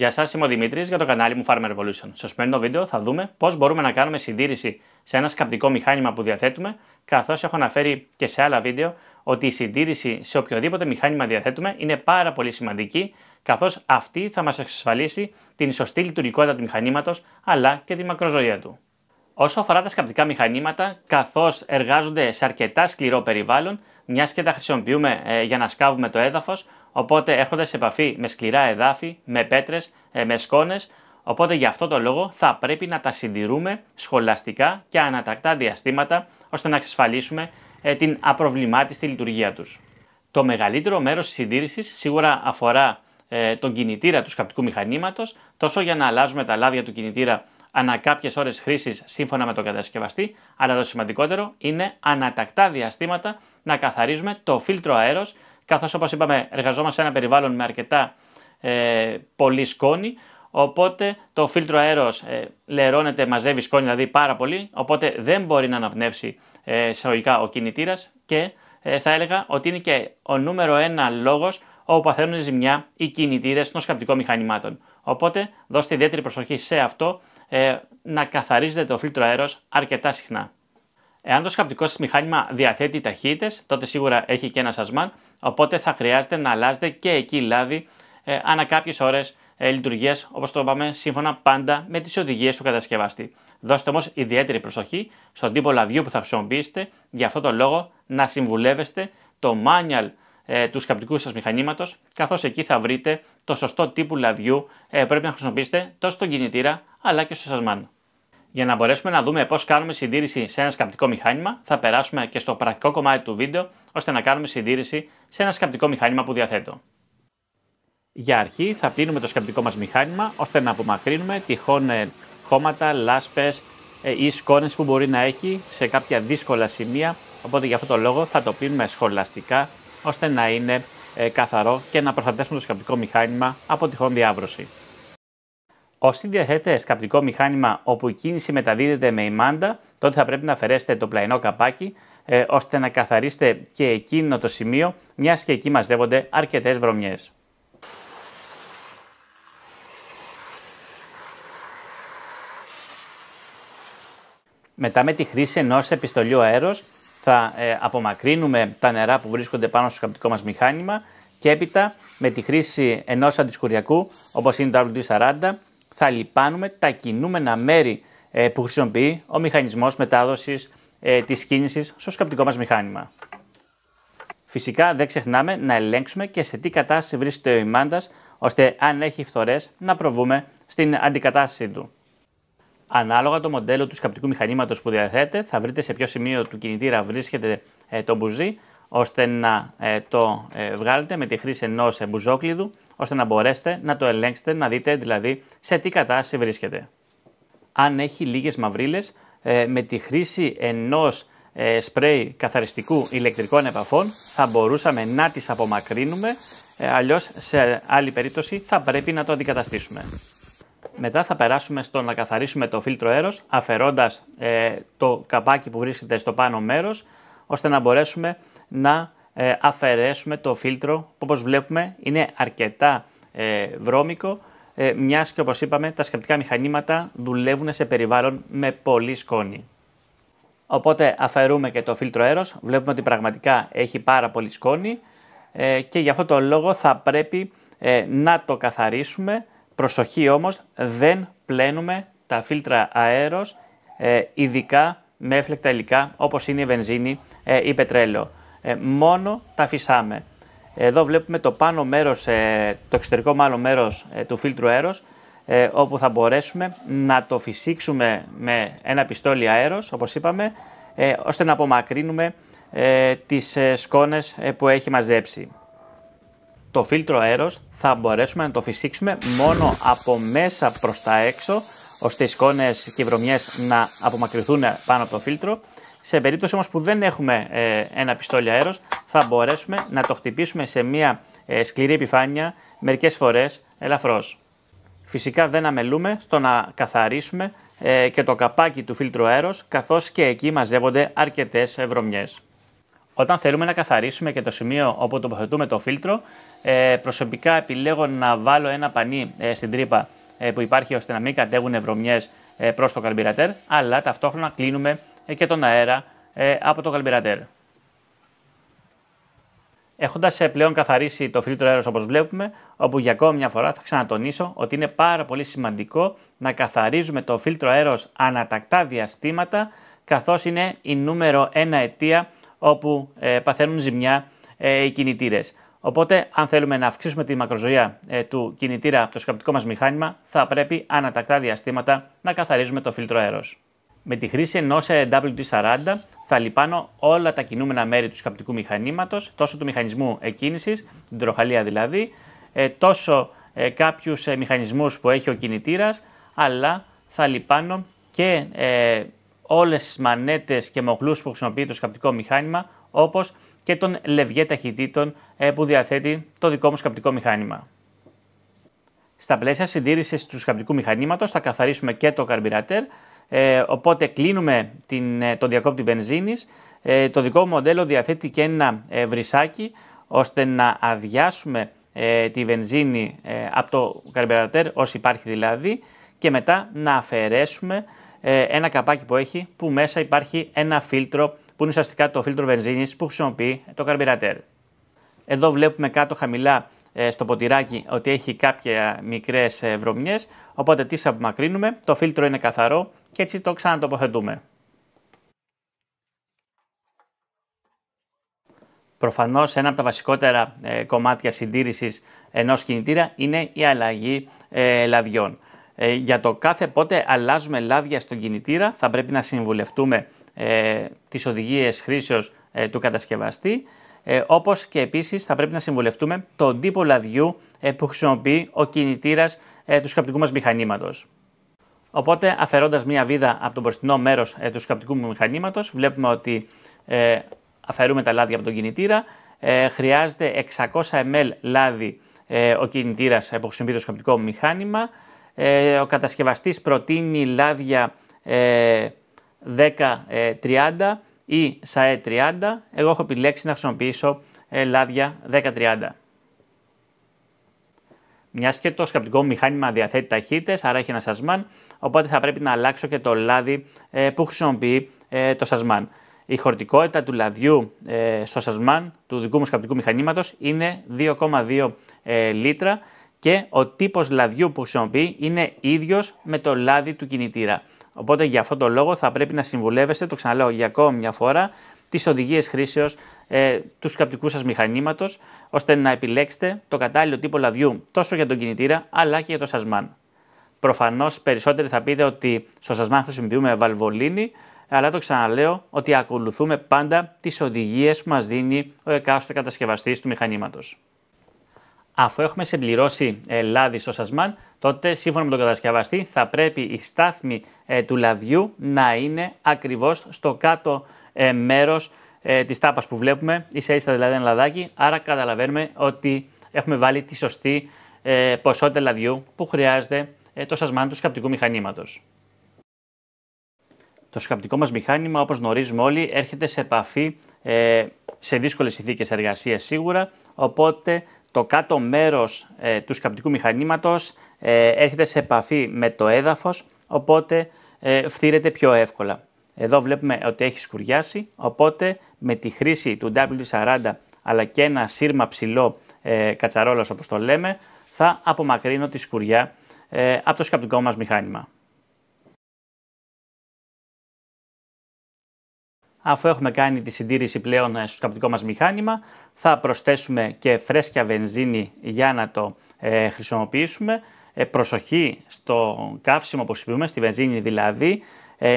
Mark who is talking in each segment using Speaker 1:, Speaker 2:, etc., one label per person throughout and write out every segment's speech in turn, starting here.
Speaker 1: Γεια σας, είμαι ο Δημήτρης για το κανάλι μου Farm Revolution. Στο σημερινό βίντεο θα δούμε πώς μπορούμε να κάνουμε συντήρηση σε ένα σκαπτικό μηχάνημα που διαθέτουμε, καθώς έχω αναφέρει και σε άλλα βίντεο ότι η συντήρηση σε οποιοδήποτε μηχάνημα διαθέτουμε είναι πάρα πολύ σημαντική, καθώς αυτή θα μας εξασφαλίσει την σωστή λειτουργικότητα του μηχανήματος αλλά και τη μακροζωία του. Όσο αφορά τα σκαπτικά μηχανήματα, καθώς εργάζονται σε αρκετά σκληρό περιβάλλον, μιας και τα χρησιμοποιούμε για να σκάβουμε το έδαφος, οπότε έρχονται σε επαφή με σκληρά εδάφη, με πέτρες, με σκόνες, οπότε για αυτό το λόγο θα πρέπει να τα συντηρούμε σχολαστικά και ανατακτά διαστήματα, ώστε να εξασφαλίσουμε την απροβλημάτιστη λειτουργία τους. Το μεγαλύτερο μέρος της συντήρησης σίγουρα αφορά τον κινητήρα του σκαπτικού μηχανήματος, τόσο για να αλλάζουμε τα λάδια του κινητήρα ανά κάποιες ώρες χρήσης σύμφωνα με τον κατασκευαστή, αλλά το σημαντικότερο είναι ανατακτά διαστήματα να καθαρίζουμε το φίλτρο αέρος, καθώς όπως είπαμε εργαζόμαστε σε ένα περιβάλλον με αρκετά πολύ σκόνη, οπότε το φίλτρο αέρος λερώνεται, μαζεύει σκόνη δηλαδή πάρα πολύ, οπότε δεν μπορεί να αναπνεύσει εισαγωγικά ο κινητήρας και θα έλεγα ότι είναι και ο νούμερο ένα λόγος όπου παθαίνουν ζημιά οι κινητήρες των σκαπτικών μηχανημάτων. Οπότε δώστε ιδιαίτερη προσοχή σε αυτό, να καθαρίζετε το φίλτρο αέρος αρκετά συχνά. Εάν το σκαπτικό σας μηχάνημα διαθέτει ταχύτητες, τότε σίγουρα έχει και ένα σασμάν, οπότε θα χρειάζεται να αλλάζετε και εκεί λάδι ανά κάποιες ώρες λειτουργίας, όπως το είπαμε, σύμφωνα πάντα με τις οδηγίες του κατασκευαστή. Δώστε όμως ιδιαίτερη προσοχή στον τύπο λαδιού που θα χρησιμοποιήσετε, για αυτό το λόγο να συμβουλεύεστε το manual του σκαπτικού σας μηχανήματος, καθώς εκεί θα βρείτε το σωστό τύπου λαδιού πρέπει να χρησιμοποιήσετε τόσο στον κινητήρα αλλά και στο σασμάν. Για να μπορέσουμε να δούμε πώς κάνουμε συντήρηση σε ένα σκαπτικό μηχάνημα, θα περάσουμε και στο πρακτικό κομμάτι του βίντεο, ώστε να κάνουμε συντήρηση σε ένα σκαπτικό μηχάνημα που διαθέτω. Για αρχή θα πλύνουμε το σκαπτικό μας μηχάνημα, ώστε να απομακρύνουμε τυχόν χώματα, λάσπες ή σκόνες που μπορεί να έχει σε κάποια δύσκολα σημεία, οπότε για αυτό το λόγο θα το πλύνουμε σχολαστικά, ώστε να είναι καθαρό και να προστατεύσουμε το σκαπτικό μηχάνημα από τυχόν διάβρωση. Όσοι διαθέτετε σκαπτικό μηχάνημα όπου η κίνηση μεταδίδεται με ημάντα, τότε θα πρέπει να αφαιρέσετε το πλαϊνό καπάκι, ώστε να καθαρίσετε και εκείνο το σημείο, μιας και εκεί μαζεύονται αρκετές βρωμιές. Μετά με τη χρήση ενός επιστολίου αέρος θα απομακρύνουμε τα νερά που βρίσκονται πάνω στο σκαπτικό μας μηχάνημα και έπειτα με τη χρήση ενός αντισκουριακού, όπως είναι το WD-40, θα λιπάνουμε τα κινούμενα μέρη που χρησιμοποιεί ο μηχανισμός μετάδοσης της κίνησης στο σκαπτικό μας μηχάνημα. Φυσικά δεν ξεχνάμε να ελέγξουμε και σε τι κατάσταση βρίσκεται ο ημάντας, ώστε αν έχει φθορές να προβούμε στην αντικατάστασή του. Ανάλογα το μοντέλο του σκαπτικού μηχανήματος που διαθέτετε, θα βρείτε σε ποιο σημείο του κινητήρα βρίσκεται το μπουζί, ώστε να το βγάλετε με τη χρήση ενός μπουζόκλειδου, ώστε να μπορέσετε να το ελέγξετε, να δείτε δηλαδή σε τι κατάσταση βρίσκεται. Αν έχει λίγες μαυρίλες, με τη χρήση ενός σπρέι καθαριστικού ηλεκτρικών επαφών θα μπορούσαμε να τις απομακρύνουμε, αλλιώς σε άλλη περίπτωση θα πρέπει να το αντικαταστήσουμε. Μετά θα περάσουμε στο να καθαρίσουμε το φίλτρο αέρος, αφαιρώντας το καπάκι που βρίσκεται στο πάνω μέρος, ώστε να μπορέσουμε να αφαιρέσουμε το φίλτρο που, όπως βλέπουμε, είναι αρκετά βρώμικο, μιας και όπως είπαμε τα σκαπτικά μηχανήματα δουλεύουν σε περιβάλλον με πολύ σκόνη. Οπότε αφαιρούμε και το φίλτρο αέρος, βλέπουμε ότι πραγματικά έχει πάρα πολύ σκόνη και γι' αυτό το λόγο θα πρέπει να το καθαρίσουμε. Προσοχή όμως, δεν πλένουμε τα φίλτρα αέρος, ειδικά με έφλεκτα υλικά όπως είναι η βενζίνη ή πετρέλαιο. Μόνο τα φυσάμε. Εδώ βλέπουμε το πάνω μέρος, το εξωτερικό μάλλον μέρος του φίλτρου αέρος, όπου θα μπορέσουμε να το φυσήξουμε με ένα πιστόλι αέρος, όπως είπαμε, ώστε να απομακρύνουμε τις σκόνες που έχει μαζέψει. Το φίλτρο αέρος θα μπορέσουμε να το φυσήξουμε μόνο από μέσα προς τα έξω, ώστε οι σκόνες και οι βρωμιές να απομακρυνθούν πάνω από το φίλτρο. Σε περίπτωση όμως που δεν έχουμε ένα πιστόλι αέρος, θα μπορέσουμε να το χτυπήσουμε σε μια σκληρή επιφάνεια, μερικές φορές ελαφρώς. Φυσικά δεν αμελούμε στο να καθαρίσουμε και το καπάκι του φίλτρου αέρος, καθώς και εκεί μαζεύονται αρκετές βρωμιές. Όταν θέλουμε να καθαρίσουμε και το σημείο όπου τοποθετούμε το φίλτρο, Προσωπικά επιλέγω να βάλω ένα πανί στην τρύπα που υπάρχει, ώστε να μην κατέβουν βρωμιές προς το καρμπυρατέρ, αλλά ταυτόχρονα κλείνουμε και τον αέρα από το καρμπυρατέρ. Έχοντας πλέον καθαρίσει το φίλτρο αέρος όπως βλέπουμε, όπου για ακόμη μια φορά θα ξανατονίσω ότι είναι πάρα πολύ σημαντικό να καθαρίζουμε το φίλτρο αέρος ανατακτά διαστήματα, καθώς είναι η νούμερο 1 αιτία όπου παθαίνουν ζημιά οι κινητήρες. Οπότε, αν θέλουμε να αυξήσουμε τη μακροζωία του κινητήρα από το σκαπτικό μας μηχάνημα, θα πρέπει ανατακτά διαστήματα να καθαρίζουμε το φίλτρο αέρος. Με τη χρήση ενός WD-40 θα λιπάνω όλα τα κινούμενα μέρη του σκαπτικού μηχανήματος, τόσο του μηχανισμού εκκίνησης, την τροχαλία δηλαδή, τόσο κάποιους μηχανισμούς που έχει ο κινητήρας, αλλά θα λιπάνω και όλες τις μανέτες και μοχλούς που χρησιμοποιεί το σκαπτικό μηχάνημα, όπως και τον λευγέ ταχυτήτων που διαθέτει το δικό μου σκαπτικό μηχάνημα. Στα πλαίσια συντήρησης του σκαπτικού μηχανήματος θα καθαρίσουμε και το καρμπυρατέρ, οπότε κλείνουμε το διακόπτη βενζίνης. Το δικό μου μοντέλο διαθέτει και ένα βρυσάκι, ώστε να αδειάσουμε τη βενζίνη από το καρμπυρατέρ, όσο υπάρχει δηλαδή, και μετά να αφαιρέσουμε ένα καπάκι που έχει, που μέσα υπάρχει ένα φίλτρο, που είναι ουσιαστικά το φίλτρο βενζίνης που χρησιμοποιεί το καρμπυρατέρ. Εδώ βλέπουμε κάτω χαμηλά στο ποτηράκι ότι έχει κάποια μικρές βρωμιές, οπότε τις απομακρύνουμε, το φίλτρο είναι καθαρό και έτσι το ξανατοποθετούμε. Προφανώς ένα από τα βασικότερα κομμάτια συντήρησης ενός κινητήρα είναι η αλλαγή λαδιών. Για το κάθε πότε αλλάζουμε λάδια στον κινητήρα θα πρέπει να συμβουλευτούμε τις οδηγίες χρήσεως του κατασκευαστή, όπως και επίσης θα πρέπει να συμβουλευτούμε τον τύπο λαδιού που χρησιμοποιεί ο κινητήρας του σκαπτικού μας μηχανήματος. Οπότε, αφαιρώντας μία βίδα από το μπροστινό μέρος του σκαπτικού μου μηχανήματος, βλέπουμε ότι αφαιρούμε τα λάδια από τον κινητήρα. Χρειάζεται 600 ml λάδι ο κινητήρας που χρησιμοποιεί το σκαπτικό μου μηχάνημα. Ο κατασκευαστής προτείνει λάδια 10-30 ή ΣΑΕ 30. Εγώ έχω επιλέξει να χρησιμοποιήσω λάδια 10-30. Μιας και το σκαπτικό μηχάνημα διαθέτει ταχύτητες, άρα έχει ένα σασμάν, οπότε θα πρέπει να αλλάξω και το λάδι που χρησιμοποιεί το σασμάν. Η χωρητικότητα του λαδιού στο σασμάν του δικού μου σκαπτικού μηχανήματος είναι 2,2 λίτρα και ο τύπος λαδιού που χρησιμοποιεί είναι ίδιος με το λάδι του κινητήρα. Οπότε για αυτόν τον λόγο θα πρέπει να συμβουλεύεστε, το ξαναλέω για ακόμη μια φορά, τις οδηγίες χρήσεως του σκαπτικού σας μηχανήματος, ώστε να επιλέξετε το κατάλληλο τύπο λαδιού τόσο για τον κινητήρα αλλά και για το σασμάν. Προφανώς περισσότεροι θα πείτε ότι στο σασμάν χρησιμοποιούμε βαλβολίνη, αλλά το ξαναλέω ότι ακολουθούμε πάντα τις οδηγίες που μας δίνει ο εκάστοτε κατασκευαστής του μηχανήματος. Αφού έχουμε συμπληρώσει λάδι στο σασμάν, τότε σύμφωνα με τον κατασκευαστή θα πρέπει η στάθμη του λαδιού να είναι ακριβώς στο κάτω μέρος της τάπας που βλέπουμε, ίσα-ίσα δηλαδή ένα λαδάκι, άρα καταλαβαίνουμε ότι έχουμε βάλει τη σωστή ποσότητα λαδιού που χρειάζεται το σασμάν του σκαπτικού μηχανήματος. Το σκαπτικό μας μηχάνημα, όπως γνωρίζουμε όλοι, έρχεται σε επαφή σε δύσκολες συνθήκες εργασίας σίγουρα, οπότε το κάτω μέρος του σκαπτικού μηχανήματος έρχεται σε επαφή με το έδαφος, οπότε φθήρεται πιο εύκολα. Εδώ βλέπουμε ότι έχει σκουριάσει, οπότε με τη χρήση του WD-40 αλλά και ένα σύρμα ψηλό κατσαρόλας όπως το λέμε, θα απομακρύνω τη σκουριά από το σκαπτικό μας μηχάνημα. Αφού έχουμε κάνει τη συντήρηση πλέον στο σκαπτικό μας μηχάνημα, θα προσθέσουμε και φρέσκια βενζίνη για να το χρησιμοποιήσουμε. Προσοχή στο καύσιμο που χρησιμοποιούμε, στη βενζίνη δηλαδή,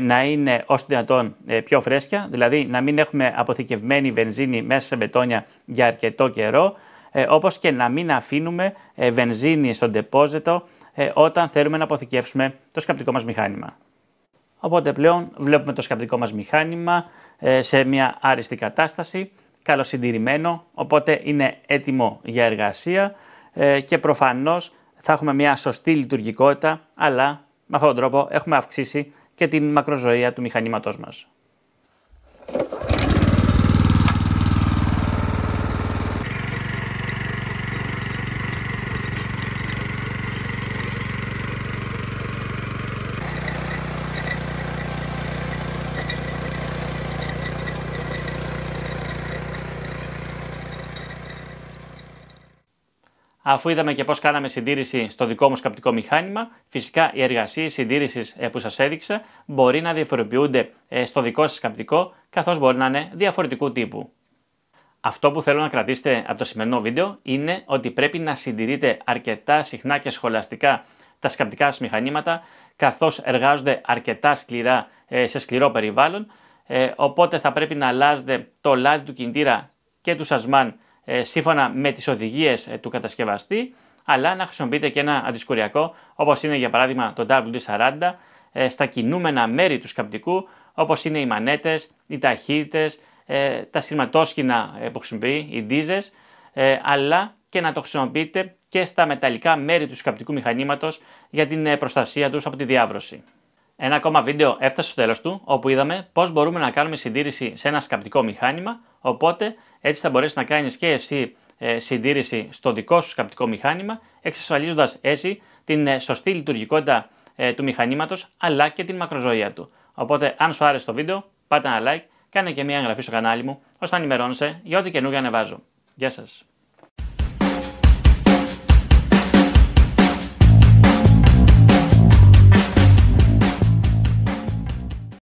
Speaker 1: να είναι όσο δυνατόν πιο φρέσκια, δηλαδή να μην έχουμε αποθηκευμένη βενζίνη μέσα σε μπετόνια για αρκετό καιρό, όπως και να μην αφήνουμε βενζίνη στον ντεπόζιτο όταν θέλουμε να αποθηκεύσουμε το σκαπτικό μας μηχάνημα. Οπότε πλέον βλέπουμε το σκαπτικό μας μηχάνημα σε μια άριστη κατάσταση, καλοσυντηρημένο, οπότε είναι έτοιμο για εργασία και προφανώς θα έχουμε μια σωστή λειτουργικότητα, αλλά με αυτόν τον τρόπο έχουμε αυξήσει και την μακροζωία του μηχανήματός μας. Αφού είδαμε και πώς κάναμε συντήρηση στο δικό μου σκαπτικό μηχάνημα, φυσικά οι εργασίες συντήρησης που σας έδειξα μπορεί να διαφοροποιούνται στο δικό σας σκαπτικό, καθώς μπορεί να είναι διαφορετικού τύπου. Αυτό που θέλω να κρατήσετε από το σημερινό βίντεο είναι ότι πρέπει να συντηρείτε αρκετά συχνά και σχολαστικά τα σκαπτικά σας μηχανήματα, καθώς εργάζονται αρκετά σκληρά σε σκληρό περιβάλλον, οπότε θα πρέπει να αλλάζετε το λάδι του κινητήρα και του σασμάν σύμφωνα με τις οδηγίες του κατασκευαστή, αλλά να χρησιμοποιείτε και ένα αντισκουριακό, όπως είναι για παράδειγμα το WD-40, στα κινούμενα μέρη του σκαπτικού, όπως είναι οι μανέτες, οι ταχύτητες, τα σειρματόσχηνα που χρησιμοποιεί, οι ντίζες, αλλά και να το χρησιμοποιείτε και στα μεταλλικά μέρη του σκαπτικού μηχανήματος για την προστασία τους από τη διάβρωση. Ένα ακόμα βίντεο έφτασε στο τέλος του, όπου είδαμε πώς μπορούμε να κάνουμε συντήρηση σε ένα σκαπτικό μηχάνημα, οπότε έτσι θα μπορέσεις να κάνεις και εσύ συντήρηση στο δικό σου σκαπτικό μηχάνημα, εξασφαλίζοντας έτσι την σωστή λειτουργικότητα του μηχανήματος, αλλά και την μακροζωία του. Οπότε αν σου άρεσε το βίντεο, πάτε ένα like, κάνε και μια εγγραφή στο κανάλι μου, ώστε να ενημερώνεσαι για ό,τι καινούργια ανεβάζω. Γεια σας!